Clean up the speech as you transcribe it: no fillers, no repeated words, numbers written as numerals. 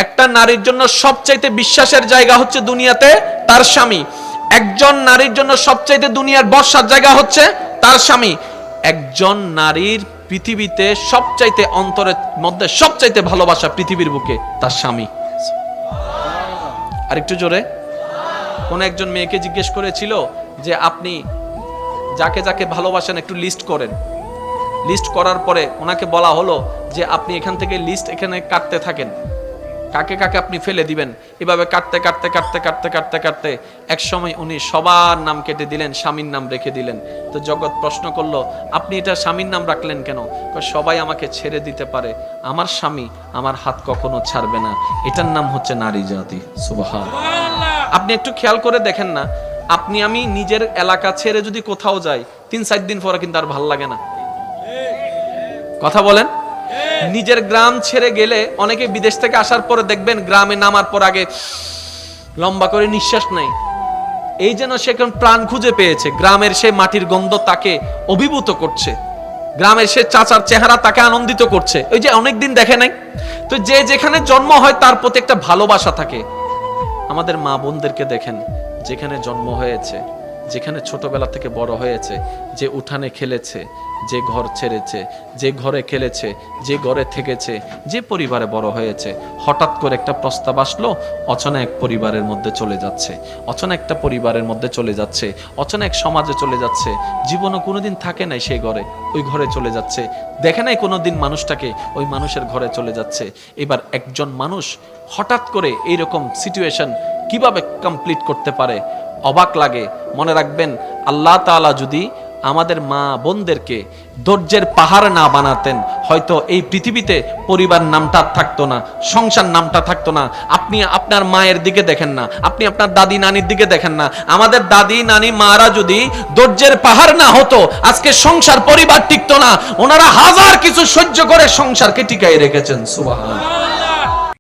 একটা নারীর জন্য সবচাইতে বিশ্বাসের জায়গা হচ্ছে দুনিয়াতে তার স্বামী। একজন নারীর জন্য সবচাইতে দুনিয়ার ভরসার জায়গা হচ্ছে তার স্বামী। একজন নারীর পৃথিবীতে সবচাইতে অন্তরের মধ্যে সবচাইতে ভালোবাসা পৃথিবীর বুকে তার স্বামী। আর একটু জোরে। কোন একজন মেয়েকে জিজ্ঞেস করেছিল যে আপনি যাকে যাকে ভালোবাসেন একটু লিস্ট করেন। লিস্ট করার পরে ওনাকে বলা হলো যে আপনি এখান থেকে লিস্ট এখানে কাটতে থাকেন, কাকে কাকে আপনি ফেলে দিবেন। এভাবে কাটতে কাটতে কাটতে কাটতে কাটতে কাটতে এক সময় উনি সবার নাম কেটে দিলেন, স্বামীর নাম রেখে দিলেন। তো জগৎ প্রশ্ন করলো, আপনি এটা স্বামীর নাম রাখলেন কেন? সবাই আমাকে ছেড়ে দিতে পারে, আমার স্বামী আমার হাত কখনো ছাড়বে না, এটার নাম হচ্ছে নারী জাতি। সুবহানাল্লাহ। আপনি একটু খেয়াল করে দেখেন না, আপনি আমি নিজের এলাকা ছেড়ে যদি কোথাও যাই 3-4 দিন পরে কিন্তু আর ভাল লাগে না। কথা বলেন। নিজের গ্রাম ছেড়ে গেলে অনেকে বিদেশ থেকে আসার পরে দেখবেন গ্রামে নামার পর আগে লম্বা করে নিঃশ্বাস নেয়, এই যেন সে কোন প্রাণ খুঁজে পেয়েছে। গ্রামের সে মাটির গন্ধ তাকে অভিভূত করছে, গ্রামের সে চাচার চেহারা তাকে আনন্দিত করছে। ওই যে অনেকদিন দেখে নাই তো, যে যেখানে জন্ম হয় তার প্রতি একটা ভালোবাসা থাকে। আমাদের মা বোনদেরকে দেখেন, যেখানে জন্ম হয়েছে, যেখানে ছোটবেলা থেকে বড় হয়েছে, যে উঠানে খেলেছে, যে ঘর ছেড়েছে, যে ঘরে খেলেছে, যে ঘরে থেকেছে, যে পরিবারে বড় হয়েছে, হঠাৎ করে একটা প্রস্তাব আসলো, অচেনা এক পরিবারের মধ্যে চলে যাচ্ছে, অচেনা একটা পরিবারের মধ্যে চলে যাচ্ছে, অচেনা এক সমাজে চলে যাচ্ছে। জীবনও কোনোদিন থাকে নাই সেই ঘরে, ওই ঘরে চলে যাচ্ছে। দেখে নাই কোনোদিন মানুষটাকে, ওই মানুষের ঘরে চলে যাচ্ছে। এবার একজন মানুষ হঠাৎ করে এইরকম সিচুয়েশন কিভাবে কমপ্লিট করতে পারে, অবাক লাগে। মনে রাখবেন, আল্লাহ তাআলা যদি আমাদের মা বোনদেরকে ধৈর্যের পাহাড় না বানাতেন, হয়তো এই পৃথিবীতে পরিবার নামটা থাকতো না, সংসার নামটা থাকতো না। আপনি আপনার মায়ের দিকে দেখেন না, আপনি আপনার দাদি নানির দিকে দেখেন না। আমাদের দাদি নানি মারা যদি ধৈর্যের পাহাড় না হতো, আজকে সংসার পরিবার টিকতো না। ওনারা হাজার কিছু সহ্য করে সংসারকে টিকাই রেখেছেন। সুবহানাল্লাহ।